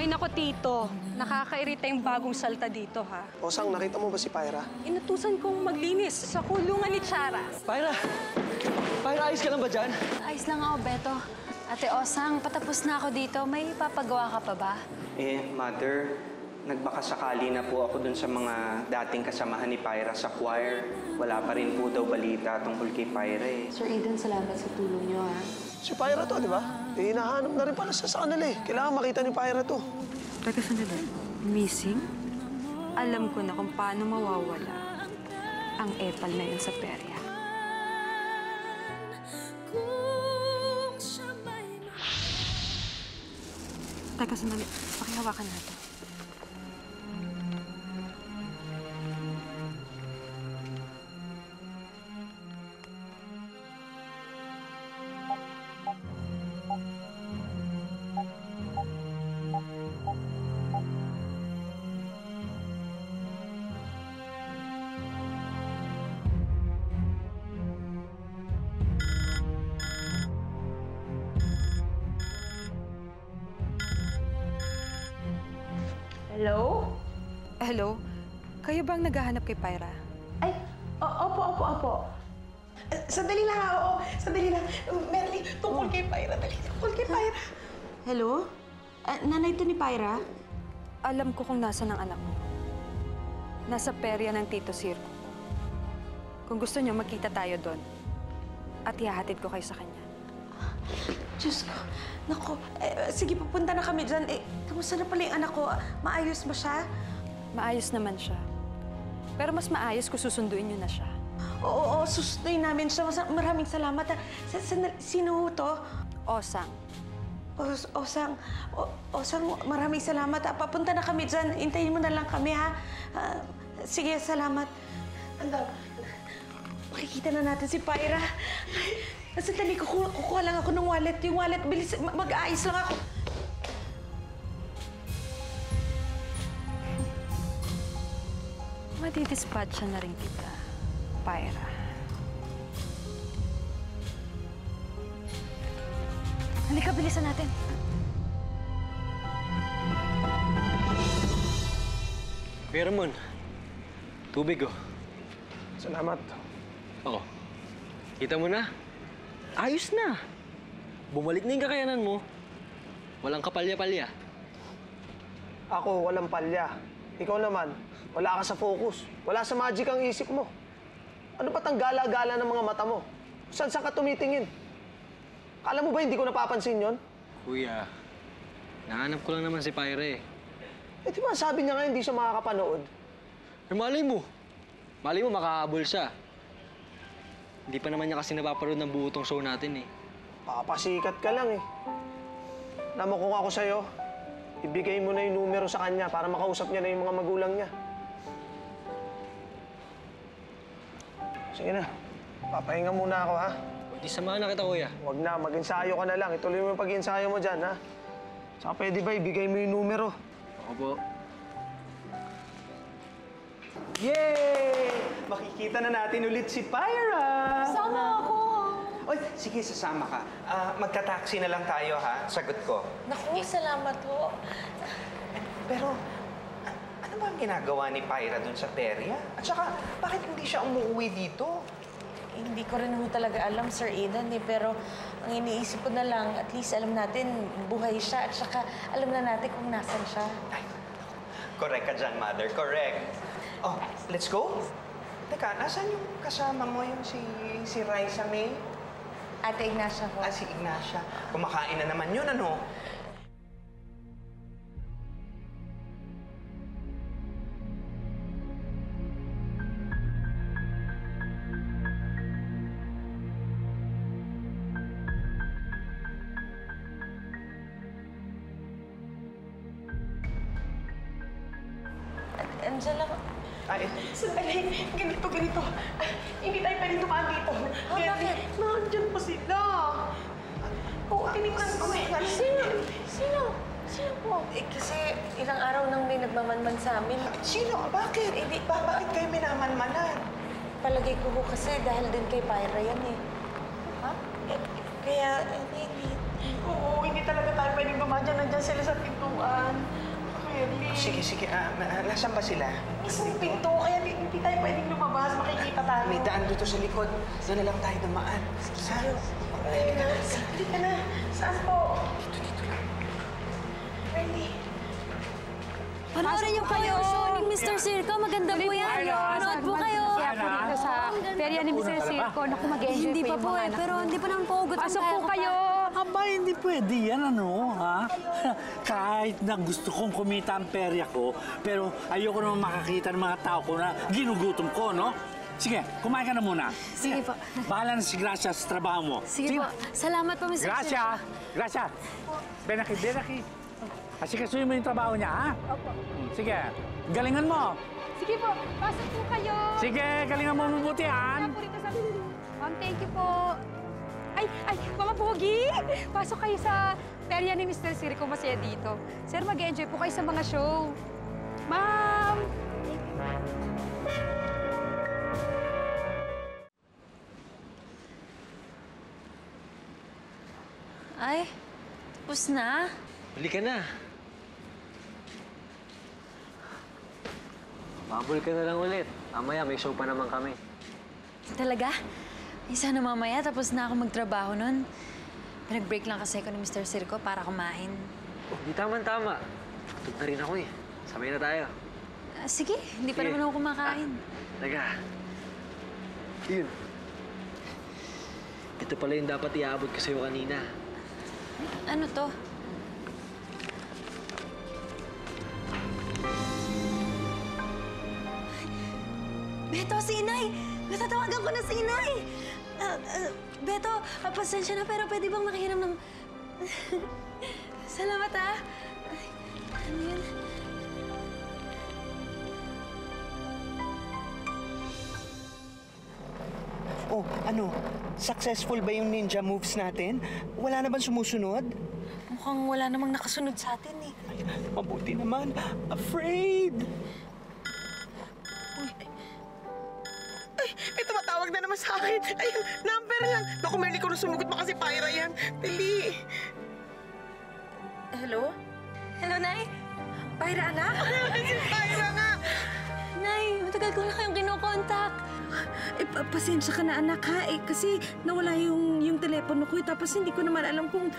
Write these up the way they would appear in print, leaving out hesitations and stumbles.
Ay, nako, Tito. Nakakairita yung bagong salta dito, ha? Osang, nakita mo ba si Pyra? Inutusan kong maglinis sa kulungan ni Chara. Pyra! Pyra, ayos ka lang ba dyan? Ayos lang ako, Beto. Ate Osang, patapos na ako dito. May papagawa ka pa ba? Mother, nagbakasakali na po ako dun sa mga dating kasamahan ni Pyra sa choir. Wala pa rin po daw balita tungkol kay Pyra eh. Sir Aiden, salamat sa tulong niyo, ha? Si Pyra to, di ba? Hinahanap na rin pala siya sa kanila eh. Kailangan makita ni Pyra to. Teka, sandali. Missing? Alam ko na kung paano mawawala ang epal na yun sa perya. Teka, sandali. Pakihawakan natin. Hello? Hello? Kayo bang naghahanap kay Pyra? Ay, opo. Sandali lang, oo. Sandali lang. Merly, tungkol kay Pyra. Dali, tungkol kay Pyra. Hello? Nanay to ni Pyra? Alam ko kung nasa ng anak mo. Nasa perya ng Tito Circo. Kung gusto niyo, magkita tayo doon. At ihahatid ko kayo sa kanya. Diyos ko. Naku, sige, pupunta na kami dyan. Kamusta na pala yung anak ko? Maayos ba siya? Maayos naman siya. Pero mas maayos kung susunduin niyo na siya. Oo, susunduin namin siya. Maraming salamat. Sino to? Osang. Osang, maraming salamat. Papunta na kami dyan. Hintayin mo na lang kami, ha? Sige, salamat. Makikita na natin si Pyra. Sandali, kukuha lang ako ng wallet. Yung wallet, bilis, mag-aayos lang ako. Madidispatcha na rin kita, Pyra. Halika, bilisan natin. Ramon, tubig oh. Salamat. Oo. Kita mo na? Ayos na. Bumalik na yung kakayanan mo. Walang kapalya-palya. Ako, walang palya. Ikaw naman, wala ka sa focus. Wala sa magic ang isip mo. Ano ba't ang gala-gala ng mga mata mo? Saan ka tumitingin? Kala mo ba hindi ko napapansin yon? Kuya, nahanap ko lang naman si Pyra eh. Di ba sabi niya nga hindi siya makakapanood? Malay mo. Malay mo makahabol siya. Hindi pa naman niya kasi napaparoon ng buo tong show natin eh. Papasikat ka lang eh. Alam mo kung ako sa'yo, ibigay mo na yung numero sa kanya para makausap niya na yung mga magulang niya. Sige na, papahinga muna ako ha. Di samahan na kita, kuya. Huwag na, mag-ensayo ka na lang. Ituloy mo yung pag-ensayo mo dyan ha. Saka pwede ba ibigay mo yung numero? Opo. Yay! Makikita na natin ulit si Pyra! Sama ako. Oy, sige, sasama ka. Magta-taxi na lang tayo, ha? Sagot ko. Naku, salamat ho. Pero, ano ba ang ginagawa ni Pyra dun sa perya? At saka, bakit hindi siya umuwi dito? Hindi ko rin ho talaga alam, Sir Aidan, eh. Pero ang iniisip ko na lang, at least alam natin, buhay siya. At saka alam na natin kung nasan siya. Ay, correct ka dyan, Mother. Correct. Oh, let's go? Teka, nasan yung kasama mo yung si Raisa May? Ate Ignacia ho. Si Ignacia. Kumakain na naman yun, ano? Andiyan lang. Ay, Sandali, ganito. Hindi tayo pwede dumaan dito. Bakit? Nandiyan pa sila. Oo, tinignan ko eh. Sino po? Kasi ilang araw nang may nagmamanman sa amin. sino? Bakit? Bakit kayo minamanmanan? Palagay ko ho kasi dahil din kay Pyra yan eh. Ha? Kaya, hindi. Oo, hindi talaga tayo pwedeng dumaan dyan. Nandiyan sila sa pintuan. pintuan. Merly. Sige. Nasaan ba sila? Mismong pinto, kaya hindi tayo pwedeng lumabas. Makikita tayo. May daan dito sa likod. Doon na lang tayo dumaan. Sige. Hindi ka na. Saan po? Dito lang. Merly. Panoorin niyo po yung show ni Mr. Circo. Maganda po yan. Panood po kayo. Kaya po dito sa perya ni Mr. Circo. Naku, mag-enjoy Hindi po pa yung po mga eh, anak pero niyo. hindi pa naman po ugot ang Pasok kaya po ko pa. kayo. Aba, hindi pwede yan, ano, ha? Kahit na gusto kong kumita ang perya ko, pero ayoko naman makakita ng mga tao ko na ginugutom ko, no? Sige, kumain ka na muna. Sige po. Bahala na si Gracia sa trabaho mo. Sige po. Salamat po, Mr. Gracia! Circo. Gracia! Benaki. Asikasuhin mo yung trabaho niya, ha? Opo. Sige, galingan mo. Sige po, pasok po kayo. Sige, galingan mo mabuti, ha? Kaya po dito sa... Ma'am, thank you po. Ay, Mama Pogi! Pasok kayo sa perya ni Mr. Circo. Masaya dito. Sir, mag-enjoy po kayo sa mga show. Ma'am! Ay, tapos na. Huli ka na. Babol ka na lang ulit. Mamaya may show pa naman kami. Talaga? Ay, sana mamaya tapos na ako magtrabaho nun. Pinag-break lang kasi ako ni Mr. Circo para kumain. Oh, di tama-tama. Tutog na rin ako eh. Sabay na tayo. Sige, hindi pa Sige. naman ako kumakain. Teka. Yun. Ito pala yung dapat iaabot ko sa'yo kanina. Ano to? Beto, si Inay! Natatawagan ko na si Inay! Beto, pasensya na pero pwede bang makihiram ng... Salamat, ah! Ay, ano yun? Oh, ano? Successful ba yung ninja moves natin? Wala na bang sumusunod? Mukhang wala namang nakasunod sa atin eh. Mabuti naman. Afraid! Ay, may tumatawag na naman sa akin. Ayun, number lang. Naku, Merly, kung sumugot mo kasi Pyra yan. Dali. Hello? Hello, Nay? Pyra, anak? Si Pyra nga. Nay, matagal ko na kayong kinokontak. Pasensya ka na, anak, ha? Kasi nawala yung telepono ko. Tapos hindi ko naman alam kung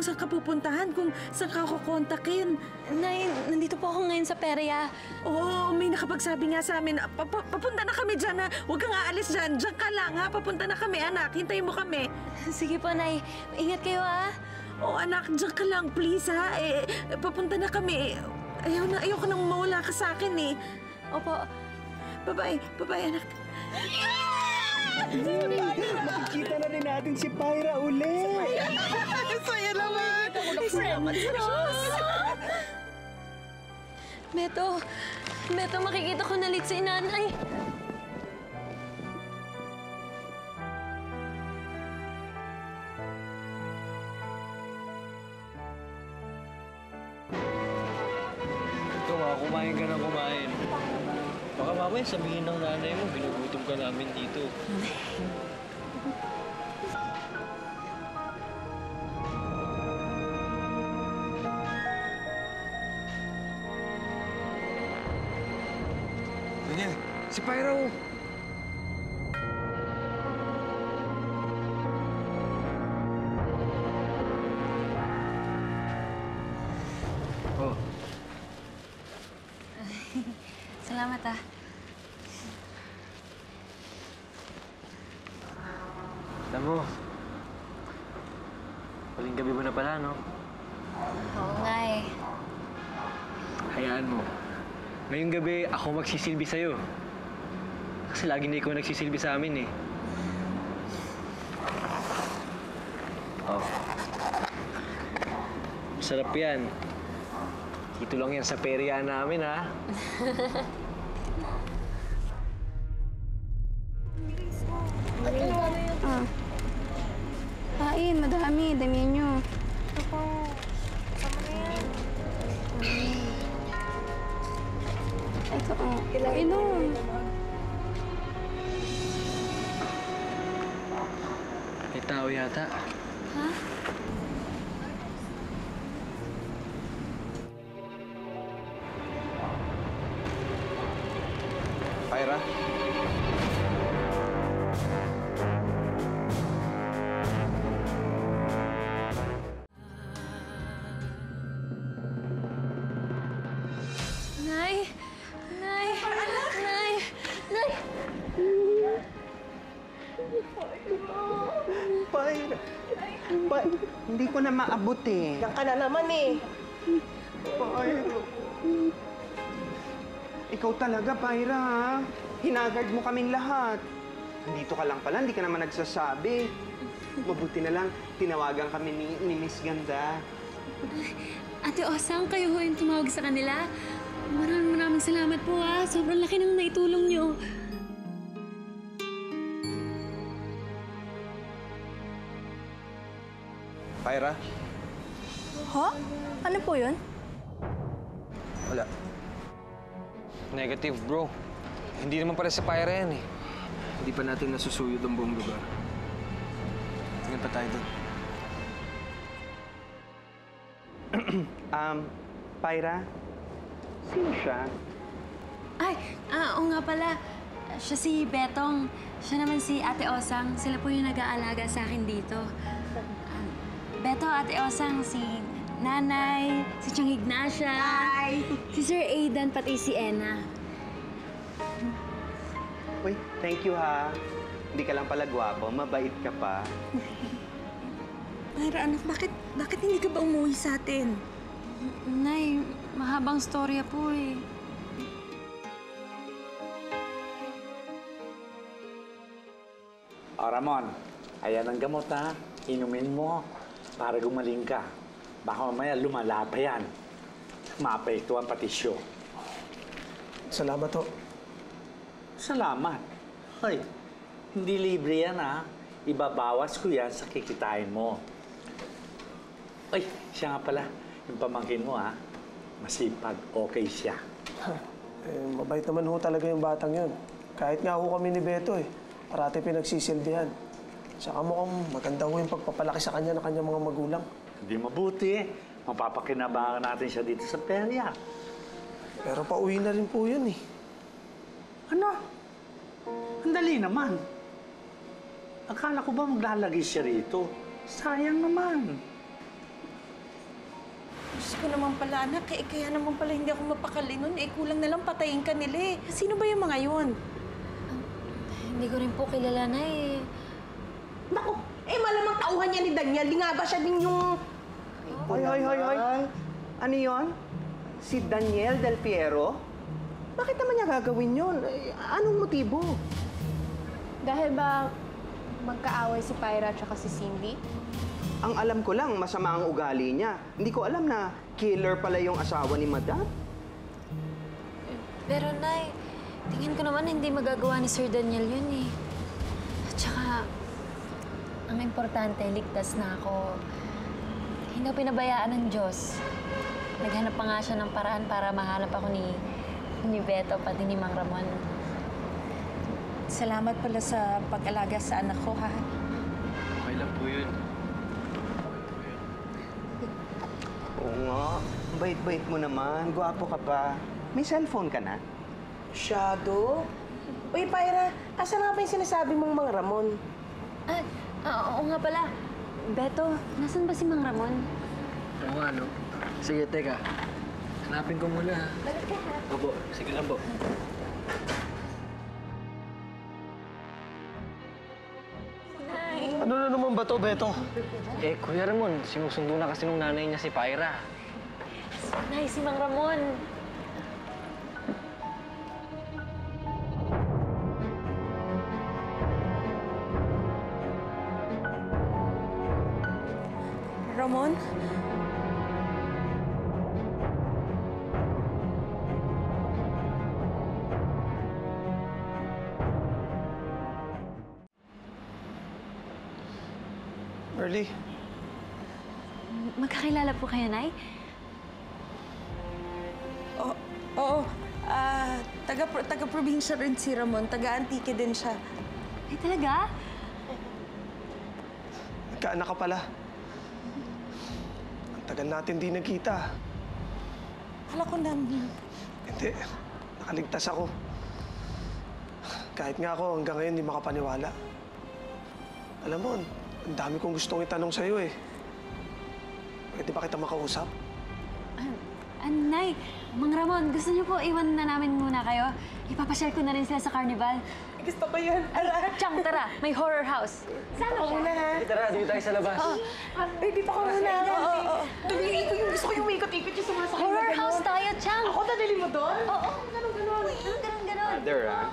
saan ka pupuntahan, kung saan ka kukontakin. Nay, nandito po ako ngayon sa perya. Oo, may nakapagsabi nga sa amin. Papunta na kami dyan, ha? Huwag kang aalis dyan. Diyan ka lang, ha? Papunta na kami, anak. Hintayin mo kami. Sige po, Nay. Ingat kayo, ah. Oh, anak, diyan ka lang, please, ha? Papunta na kami. Ayaw ko nang mawala ka sa akin, eh. Opo. Bye-bye, anak. Makikita na rin natin si Pyra ulit. Saya naman. Salamat, Rose. Beto, makikita ko na ulit si Nanay. Ito, kumain ka na kumain. Baka mamaya sabihin ng nanay mo, ginugutom ka namin dito. Daniel, si Pyra oh. Oh, Salamat, ah. alam mo, huling gabi mo na pala, no? Oo nga eh. Hayaan mo. Ngayong gabi, ako magsisilbi sa'yo. Kasi lagi na ikaw nagsisilbi sa amin, eh. Oh. Masarap yan. Dito lang yan sa perya namin, ha? Kain, madami. Damihan nyo. Ito, inom. May tao yata. Ha? Pyra? Nay! Nay! Nay! Nay! Pyra. Hindi ko na maabot eh. Yan ka na naman eh. Pyra. Ikaw talaga, Pyra, ha? Hinagard mo kaming lahat. Nandito ka lang pala, hindi ka naman nagsasabi. Mabuti na lang, tinawagan kami ni Miss Ganda. Ate Osang, kayo ho yung tumawag sa kanila. Maraming salamat po ha. Sobrang laki ng naitulong niyo. Pyra? Ho? Ano po yun? Wala. Negative, bro. Hindi naman pala sa Pyra yan eh. Hindi pa natin nasusuyod ang buong lugar. Tingnan pa tayo doon. Pyra? Sino siya? Ay, oo nga pala. Siya si Betong. Siya naman si Ate Osang. Sila po yung nag-aalaga sa akin dito. Beto, Ate Osang, si Nanay, si Chang Ignacia, si Sir Aidan, pati si Ena. Uy, thank you ha. Hindi ka lang pala gwapo, mabait ka pa. Pyra, anak, bakit hindi ka ba umuwi sa atin? Nay, mahabang storya po eh. O, Ramon, ayan ang gamot, ha? Inumin mo para gumaling ka. Baka mamaya lumala pa yan. Maapektuhan pati siyo. Salamat ho. Salamat. Hoy, hindi libre yan, ha? Ibabawas ko yan sa kikitain mo. Ay, siya nga pala. Yung pamangkin mo, ha? Masipag. Okay siya. Mabait naman ho talaga yung batang yun. Kahit nga ho kami ni Beto parati pinagsisilbihan. Saka mukhang maganda ho yung pagpapalaki sa kanya ng kanyang mga magulang. Hindi mabuti. Mapapakinabangan natin siya dito sa perya. Pero pauwi na rin po yun Ano? Ang dali naman. Akala ko ba maglalagay siya rito? Sayang naman. Diyos ko naman pala, anak. Kaya naman pala hindi ako mapakali nun. Kulang na lang patayin ka nila eh. Sino ba yung mga yun? Hindi ko rin po kilala na eh. Naku, malamang tauhan niya ni Daniel. Di nga ba siya din yung... Hoy! Ano yon? Si Daniel Del Piero? Bakit naman niya gagawin yun? Anong motibo? Dahil ba magkaaway si Pyra at si Cindy? Ang alam ko lang, masama ang ugali niya. Hindi ko alam na killer pala yung asawa ni Madam. Pero Nay, tingin ko naman hindi magagawa ni Sir Daniel yun eh. At saka, ang importante, ligtas na ako. Hindi ako pinabayaan ng Diyos. Naghanap pa nga siya ng paraan para mahanap ako ni Beto, pati ni Mang Ramon. Salamat pala sa pag-alaga sa anak ko, ha? Okay lang po yun. Oo nga. Bait-bait mo naman. Gwapo ka pa. May cellphone ka na? Shadow? Uy, Pyra, asan nga ba yung sinasabi mong Mang Ramon? Oo nga pala. Beto, nasan ba si Mang Ramon? Oo nga, no? Sige, teka. Hanapin ko muna, ha? Balik ka ha? Opo, sige lang po. Ano na naman ba to, Beto? Kuya Ramon, sinusundo na kasi nung nanay niya si Pyra. Nay, si Mang Ramon. Ramon? Early. Magkakilala po kayo, Nay? Oo. Taga-probinsya rin si Ramon. Taga-Antique din siya. Ay, talaga? Nagkaanak ka pala. Ang tagal natin di nagkita. Wala ko na. Hindi. Nakaligtas ako. Kahit nga ako hanggang ngayon hindi makapaniwala. Alam mo, ang dami kong gustong itanong sa'yo eh. Pwede ba kita makausap? Nay, Mang Ramon, gusto niyo po iwan na namin muna kayo? Ipapasyal ko na rin sila sa carnival. Gusto ko yun. Chang, tara, may horror house. Saan ako muna, ha? Tara, dito tayo sa labas. Ay, dito ko muna. Dali, gusto ko yung ikot-ikot yung sumasakay. Horror house tayo, Chang! Ako, dadali mo doon? Oo, ganon. Mother, ah.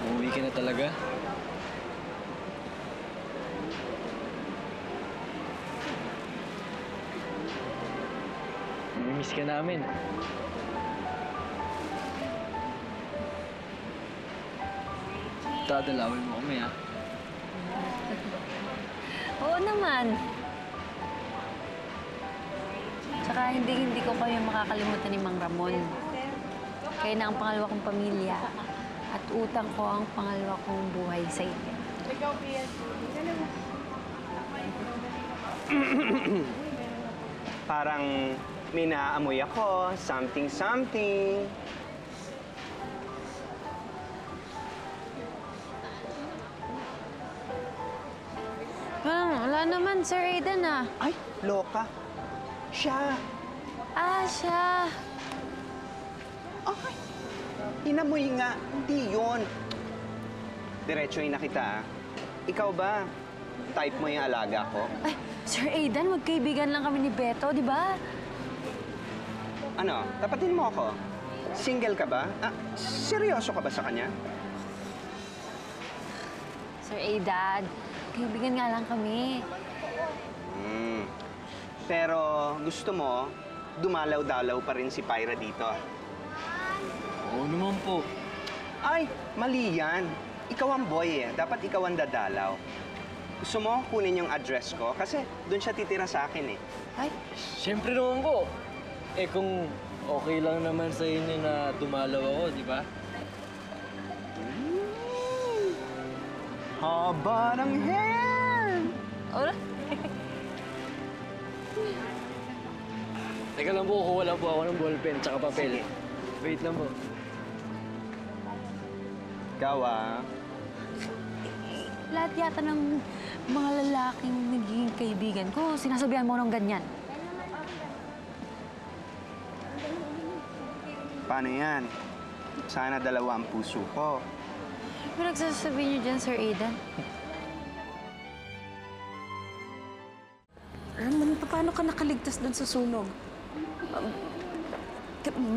Umuwi ka na talaga? Namimiss ka namin. Dadalawin mo kami, ha? Oo naman. Tsaka hindi ko kayo makakalimutan ni Mang Ramon. Kayo na ang pangalawa kong pamilya. At utang ko ang pangalawa kong buhay sa inyo. Parang may naaamoy ako, something. Wala naman, Sir Aidan ah. Ay, loka. Siya. Ah, siya. Ay, inamoy nga. Hindi yun. Diretso'y na kita, ah. Ikaw ba, type mo yung alaga ko? Ay, Sir Aidan, magkaibigan lang kami ni Beto, di ba? Ano, tapatin mo ako. Single ka ba? Seryoso ka ba sa kanya? Sir Aidan, kaibigan nga lang kami. Pero gusto mo, dumalaw-dalaw pa rin si Pyra dito. Oo naman po. Ay, mali yan. Ikaw ang boy eh. Dapat ikaw ang dadalaw. Gusto mo kunin yung address ko? Kasi doon siya titira sa akin eh. Ay, Siyempre naman po. Eh kung okay lang naman sa inyo na dumalaw ako, di ba? Haba ng hair! wala. Teka lang po, kuha lang po ako ng ballpen tsaka papel. Sige. Wait lang po. Ikaw ah. Lahat yata ng mga lalaking naging kaibigan ko, sinasabihan mo ng ganyan. Paano yan? Sana dalawa ang puso ko. Ano nagsasabi niyo dyan, Sir Aidan? Ramon, paano ka nakaligtas doon sa sunog?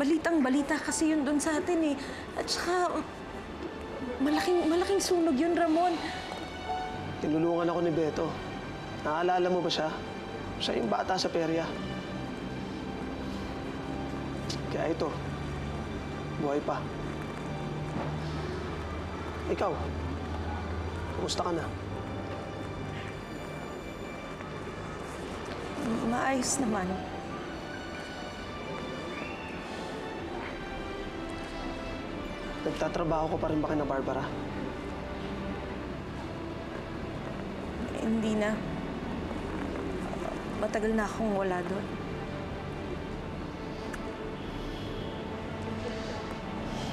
Balitang-balita kasi yun doon sa atin eh. At saka, malaking sunog yun, Ramon. Tinulungan ako ni Beto. Naalala mo ba siya? Siya yung bata sa perya. Kaya ito, buhay pa. Ikaw, kumusta ka na? Maayos naman. Nagtatrabaho ko pa rin ba kina Barbara? Hindi na. Matagal na akong wala doon.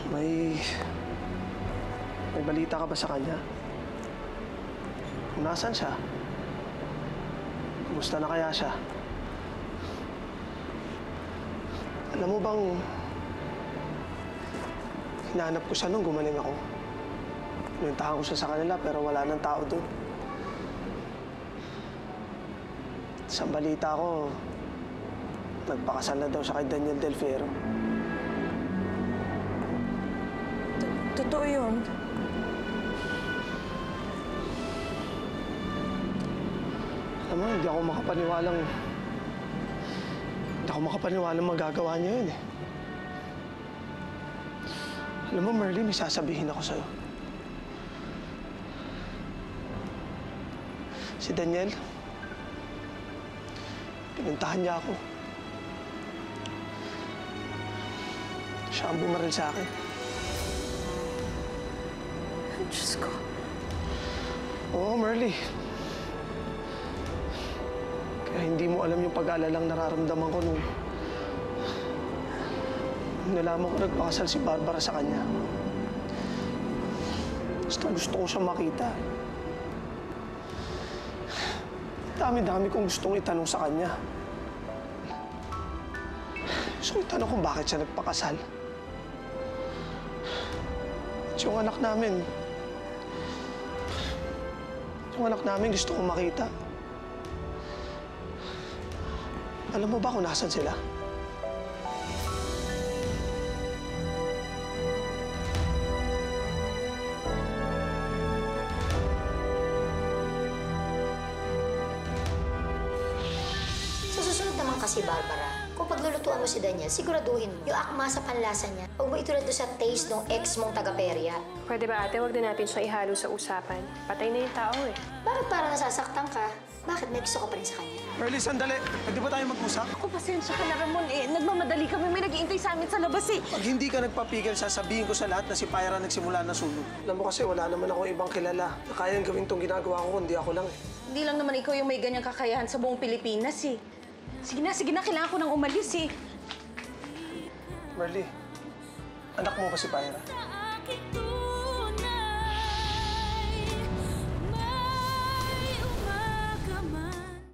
May balita ka ba sa kanya? Kung nasaan siya? Kumusta na kaya siya? Alam mo bang hinahanap ko siya nung gumaling ako. Pinuntahan ko siya sa kanila pero wala nang tao doon. Sa balita ko, nagpakasal na daw siya kay Daniel Del Fierro. Totoo yun. Alam mo, hindi ako makapaniwalang magagawa niya yun eh. Alam mo, Merly, may sasabihin ako sa'yo. Si Daniel, pinuntahan niya ako. Siya ang bumaril sa akin. Diyos ko. Oo, Merly. Kaya hindi mo alam yung pag-aalalang nararamdaman ko nung nalaman ko nagpakasal si Barbara sa kanya. Gusto ko siyang makita. Dami-dami kong gustong itanong sa kanya. Gusto ko itanong kung bakit siya nagpakasal. At yung anak namin gusto kong makita. Alam mo ba kung nasan sila? Sa susunod naman kasi, Barbara, kung paglulutuan mo si Daniel, siguraduhin mo yung akma sa panlasa niya. Huwag mo itulad doon sa taste ng ex mong taga-perya. Pwede ba ate, wag na natin siya ihalo sa usapan. Patay na yung tao eh. Bakit parang nasasaktan ka? Bakit may gusto ka pa rin sa kanya? Merly, sandali. Pwede ba tayo mag-usap? Ako, pasensya ka na, Ramon. Nagmamadali kami. May nag-iintay sa amin sa labas eh. Pag hindi ka nagpapigil, sasabihin ko sa lahat na si Pyra nagsimula na sunog. Alam mo kasi wala naman ako ibang kilala na kayang gawin tong ginagawa ko kundi ako lang eh. Hindi lang naman ikaw yung may ganyang kakayahan sa buong Pilipinas eh. Sige na. Kailangan ko nang umalis eh. Merly, anak mo ba si Pyra?